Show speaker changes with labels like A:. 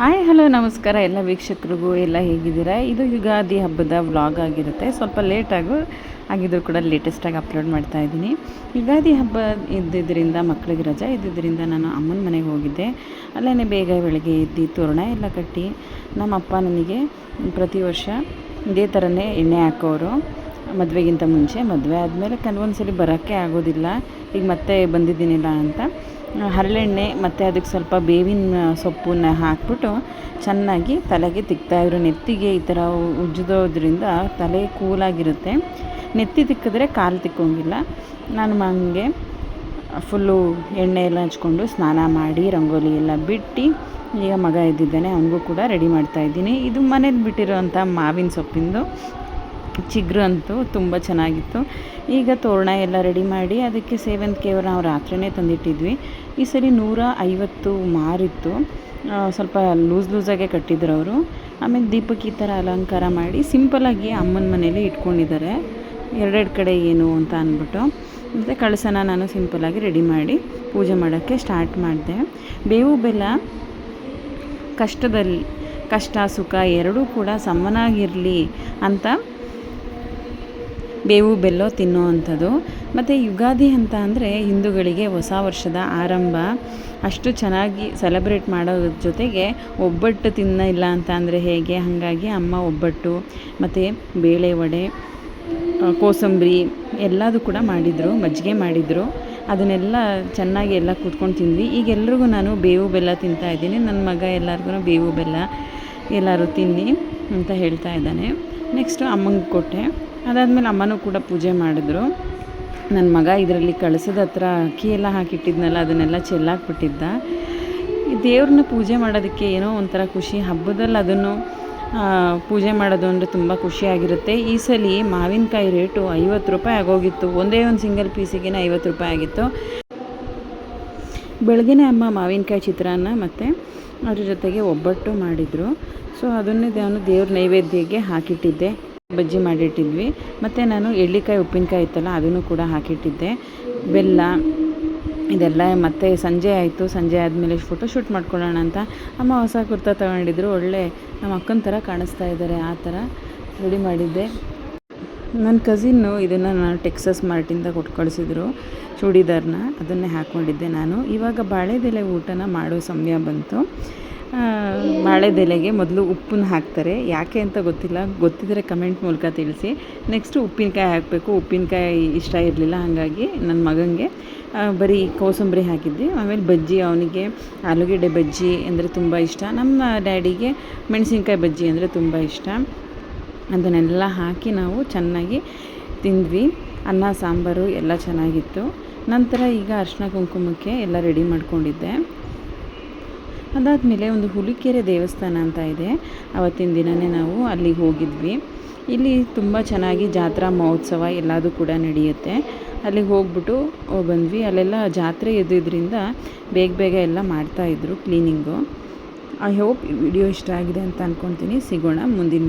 A: Hi hello ನಮಸ್ಕಾರ ಎಲ್ಲ ವೀಕ್ಷಕರಿಗೂ ಎಲ್ಲ ಹೇಗಿದ್ದೀರಾ. ಇದು ಯುಗಾದಿ ಹಬ್ಬದ ವ್ಲಾಗ್ ಆಗಿರುತ್ತೆ. ಸ್ವಲ್ಪ ಲೇಟಾಗೂ ಆಗಿದ್ದರೂ ಕೂಡ ಲೇಟೆಸ್ಟಾಗಿ ಅಪ್ಲೋಡ್ ಮಾಡ್ತಾ ಇದ್ದೀನಿ. ಯುಗಾದಿ ಹಬ್ಬ ಇದ್ದಿದ್ದರಿಂದ ಮಕ್ಕಳಿಗೆ ರಜೆ ಇದ್ದಿದ್ದರಿಂದ ನಾನು ಅಮ್ಮನ ಮನೆಗೆ ಹೋಗಿದ್ದೆ. ಅಲ್ಲೇ ಬೇಗ ಬೆಳಗ್ಗೆ ಎದ್ದು ತೋರಣ ಎಲ್ಲ ಕಟ್ಟಿ ನಮ್ಮಪ್ಪ ನನಗೆ ಪ್ರತಿ ವರ್ಷ ಇದೇ ಥರನೇ ಎಣ್ಣೆ ಹಾಕೋರು. ಮದುವೆಗಿಂತ ಮುಂಚೆ, ಮದುವೆ ಆದಮೇಲೆ ಕೆಲವೊಂದ್ಸಲಿ ಬರೋಕ್ಕೆ ಆಗೋದಿಲ್ಲ, ಈಗ ಮತ್ತೆ ಬಂದಿದ್ದೀನಿಲ್ಲ ಅಂತ ಹರಳೆಣ್ಣೆ ಮತ್ತು ಅದಕ್ಕೆ ಸ್ವಲ್ಪ ಬೇವಿನ ಸೊಪ್ಪನ್ನ ಹಾಕ್ಬಿಟ್ಟು ಚೆನ್ನಾಗಿ ತಲೆಗೆ ತಿಕ್ತಾಯಿದ್ರು. ನೆತ್ತಿಗೆ ಈ ಥರ ಉಜ್ಜೋದ್ರಿಂದ ತಲೆ ಕೂಲಾಗಿರುತ್ತೆ. ನೆತ್ತಿ ತಿಕ್ಕಿದ್ರೆ ಕಾಲು ತಿಕ್ಕೋಂಗಿಲ್ಲ. ನಾನು ಹಂಗೆ ಫುಲ್ಲು ಎಣ್ಣೆ ಎಲ್ಲ ಹಚ್ಕೊಂಡು ಸ್ನಾನ ಮಾಡಿ ರಂಗೋಲಿ ಎಲ್ಲ ಬಿಟ್ಟು ಈಗ ಮಗ ಎದ್ದಿದ್ದಾನೆ, ಅವನಿಗೂ ಕೂಡ ರೆಡಿ ಮಾಡ್ತಾಯಿದ್ದೀನಿ. ಇದು ಮನೇಲಿ ಬಿಟ್ಟಿರೋಂಥ ಮಾವಿನ ಸೊಪ್ಪಿಂದು ಚಿಗುರು ಅಂತೂ ತುಂಬ ಚೆನ್ನಾಗಿತ್ತು. ಈಗ ತೋರಣ ಎಲ್ಲ ರೆಡಿ ಮಾಡಿ ಅದಕ್ಕೆ ಸೇವಂತಿಗೆ ನಾವು ರಾತ್ರಿಯೇ ತಂದಿಟ್ಟಿದ್ವಿ. ಈ ಸರಿ 150 ಮಾರಿತ್ತು. ಸ್ವಲ್ಪ ಲೂಸಾಗೆ ಕಟ್ಟಿದ್ರು ಅವರು. ಆಮೇಲೆ ದೀಪಕ್ಕೆ ಈ ಥರ ಅಲಂಕಾರ ಮಾಡಿ ಸಿಂಪಲಾಗಿ ಅಮ್ಮನ ಮನೇಲಿ ಇಟ್ಕೊಂಡಿದ್ದಾರೆ. ಎರಡೆರಡು ಕಡೆ ಏನು ಅಂತ ಅಂದ್ಬಿಟ್ಟು ಮತ್ತು ಕಳಸನ ನಾನು ಸಿಂಪಲಾಗಿ ರೆಡಿ ಮಾಡಿ ಪೂಜೆ ಮಾಡೋಕ್ಕೆ ಸ್ಟಾರ್ಟ್ ಮಾಡಿದೆ. ಬೇವು ಬೆಲ್ಲ ಕಷ್ಟ ಸುಖ ಎರಡೂ ಕೂಡ ಸಮನಾಗಿರಲಿ ಅಂತ ಬೇವು ಬೆಲ್ಲ ತಿನ್ನೋ ಅಂಥದ್ದು. ಮತ್ತು ಯುಗಾದಿ ಅಂತ ಅಂದರೆ ಹಿಂದೂಗಳಿಗೆ ಹೊಸ ವರ್ಷದ ಆರಂಭ. ಅಷ್ಟು ಚೆನ್ನಾಗಿ ಸೆಲೆಬ್ರೇಟ್ ಮಾಡೋದ್ರ ಜೊತೆಗೆ ಒಬ್ಬಟ್ಟು ತಿನ್ನಲ್ಲ ಅಂತ ಅಂದರೆ ಹೇಗೆ, ಹಾಗಾಗಿ ಅಮ್ಮ ಒಬ್ಬಟ್ಟು ಮತ್ತು ಬೇಳೆ ವಡೆ, ಕೋಸಂಬರಿ ಎಲ್ಲದೂ ಕೂಡ ಮಾಡಿದರು, ಮಜ್ಜಿಗೆ ಮಾಡಿದರು. ಅದನ್ನೆಲ್ಲ ಚೆನ್ನಾಗಿ ಎಲ್ಲ ಕೂತ್ಕೊಂಡು ತಿಂದ್ವಿ. ಈಗ ಎಲ್ರಿಗೂ ನಾನು ಬೇವು ಬೆಲ್ಲ ತಿಂತಾಯಿದ್ದೀನಿ. ನನ್ನ ಮಗ ಎಲ್ಲರಿಗೂ ಬೇವು ಬೆಲ್ಲ ಎಲ್ಲರೂ ತಿನ್ನಿ ಅಂತ ಹೇಳ್ತಾ ಇದ್ದಾನೆ. ನೆಕ್ಸ್ಟು ಅಮ್ಮಂಗೆ ಕೊಟ್ಟೆ. ಅದಾದಮೇಲೆ ಅಮ್ಮನೂ ಕೂಡ ಪೂಜೆ ಮಾಡಿದ್ರು. ನನ್ನ ಮಗ ಇದರಲ್ಲಿ ಕಳಸದ ಹತ್ರ ಅಕ್ಕಿ ಎಲ್ಲ ಹಾಕಿಟ್ಟಿದ್ನಲ್ಲ, ಅದನ್ನೆಲ್ಲ ಚೆಲ್ಲಾಕ್ಬಿಟ್ಟಿದ್ದ. ಈ ದೇವ್ರನ್ನ ಪೂಜೆ ಮಾಡೋದಕ್ಕೆ ಏನೋ ಒಂಥರ ಖುಷಿ. ಹಬ್ಬದಲ್ಲಿ ಅದನ್ನು ಪೂಜೆ ಮಾಡೋದು ಅಂದರೆ ತುಂಬ ಖುಷಿಯಾಗಿರುತ್ತೆ. ಈ ಸಲ ಮಾವಿನಕಾಯಿ ರೇಟು 50 ರೂಪಾಯಿ ಆಗೋಗಿತ್ತು. ಒಂದೇ ಒಂದು ಸಿಂಗಲ್ ಪೀಸಿಗೆ 50 ರೂಪಾಯಿ ಆಗಿತ್ತು. ಬೆಳಗ್ಗೆ ಅಮ್ಮ ಮಾವಿನಕಾಯಿ ಚಿತ್ರಾನ್ನ ಮತ್ತು ಅದ್ರ ಜೊತೆಗೆ ಒಬ್ಬಟ್ಟು ಮಾಡಿದರು. ಸೊ ಅದನ್ನೇ ನಾನು ದೇವ್ರ ನೈವೇದ್ಯಕ್ಕೆ ಹಾಕಿಟ್ಟಿದ್ದೆ. ಬಜ್ಜಿ ಮಾಡಿಟ್ಟಿದ್ವಿ. ಮತ್ತು ನಾನು ಎಳ್ಳಿಕಾಯಿ ಉಪ್ಪಿನಕಾಯಿ ಇತ್ತಲ್ಲ ಅದನ್ನು ಕೂಡ ಹಾಕಿಟ್ಟಿದ್ದೆ. ಬೆಲ್ಲ ಇದೆಲ್ಲ. ಮತ್ತು ಸಂಜೆ ಆಯಿತು. ಸಂಜೆ ಆದಮೇಲೆ ಫೋಟೋಶೂಟ್ ಮಾಡ್ಕೊಳ್ಳೋಣ ಅಂತ ಅಮ್ಮ ಹೊಸ ಕುರ್ತಾ ತೊಗೊಂಡಿದ್ರು. ಒಳ್ಳೆ ನಮ್ಮ ಅಕ್ಕನ ಥರ ಕಾಣಿಸ್ತಾ ಇದ್ದಾರೆ, ಆ ಥರ ರೆಡಿ ಮಾಡಿದ್ದೆ. ನನ್ನ ಕಸಿನ್ನು ಇದನ್ನು ನಾನು ಟೆಕ್ಸಸ್ ಮಾರ್ಟಿಂದ ಕೊಟ್ಟು ಕಳಿಸಿದ್ರು ಚೂಡಿದಾರನ್ನ, ಅದನ್ನೇ ಹಾಕ್ಕೊಂಡಿದ್ದೆ ನಾನು. ಇವಾಗ ಬಾಳೆದೆಲೆ ಊಟನ ಮಾಡೋ ಸಮಯ ಬಂತು. ಬಾಳೆದೆಲೆಗೆ ಮೊದಲು ಉಪ್ಪನ್ನ ಹಾಕ್ತಾರೆ, ಯಾಕೆ ಅಂತ ಗೊತ್ತಿಲ್ಲ, ಗೊತ್ತಿದ್ದರೆ ಕಮೆಂಟ್ ಮೂಲಕ ತಿಳಿಸಿ. ನೆಕ್ಸ್ಟು ಉಪ್ಪಿನಕಾಯಿ ಹಾಕಬೇಕು. ಉಪ್ಪಿನಕಾಯಿ ಇಷ್ಟ ಇರಲಿಲ್ಲ, ಹಾಗಾಗಿ ನನ್ನ ಮಗನಿಗೆ ಬರೀ ಕೋಸಂಬರಿ ಹಾಕಿದ್ದೆ. ಆಮೇಲೆ ಬಜ್ಜಿ, ಅವನಿಗೆ ಆಲೂಗೆಡ್ಡೆ ಬಜ್ಜಿ ಅಂದರೆ ತುಂಬ ಇಷ್ಟ. ನಮ್ಮ ಡ್ಯಾಡಿಗೆ ಮೆಣಸಿನ್ಕಾಯಿ ಬಜ್ಜಿ ಅಂದರೆ ತುಂಬ ಇಷ್ಟ. ಅದನ್ನೆಲ್ಲ ಹಾಕಿ ನಾವು ಚೆನ್ನಾಗಿ ತಿಂದ್ವಿ. ಅನ್ನ ಸಾಂಬಾರು ಎಲ್ಲ ಚೆನ್ನಾಗಿತ್ತು. ನಂತರ ಈಗ ಅರಿಶಿನ ಕುಂಕುಮಕ್ಕೆ ಎಲ್ಲ ರೆಡಿ ಮಾಡ್ಕೊಂಡಿದ್ದೆ. ಅದಾದಮೇಲೆ ಒಂದು ಹುಲಿಕೆರೆ ದೇವಸ್ಥಾನ ಅಂತ ಇದೆ, ಆವತ್ತಿನ ದಿನವೇ ನಾವು ಅಲ್ಲಿಗೆ ಹೋಗಿದ್ವಿ. ಇಲ್ಲಿ ತುಂಬ ಚೆನ್ನಾಗಿ ಜಾತ್ರಾ ಮಹೋತ್ಸವ ಎಲ್ಲದೂ ಕೂಡ ನಡೆಯುತ್ತೆ. ಅಲ್ಲಿಗೆ ಹೋಗ್ಬಿಟ್ಟು ಬಂದ್ವಿ. ಅಲ್ಲೆಲ್ಲ ಜಾತ್ರೆ ಇದ್ದಿದ್ದರಿಂದ ಬೇಗ ಎಲ್ಲ ಮಾಡ್ತಾಯಿದ್ರು ಕ್ಲೀನಿಂಗು. ಐ ಹೋಪ್ ಈ ವಿಡಿಯೋ ಇಷ್ಟ ಆಗಿದೆ ಅಂತ ಅಂದ್ಕೊತೀನಿ. ಸಿಗೋಣ ಮುಂದಿನ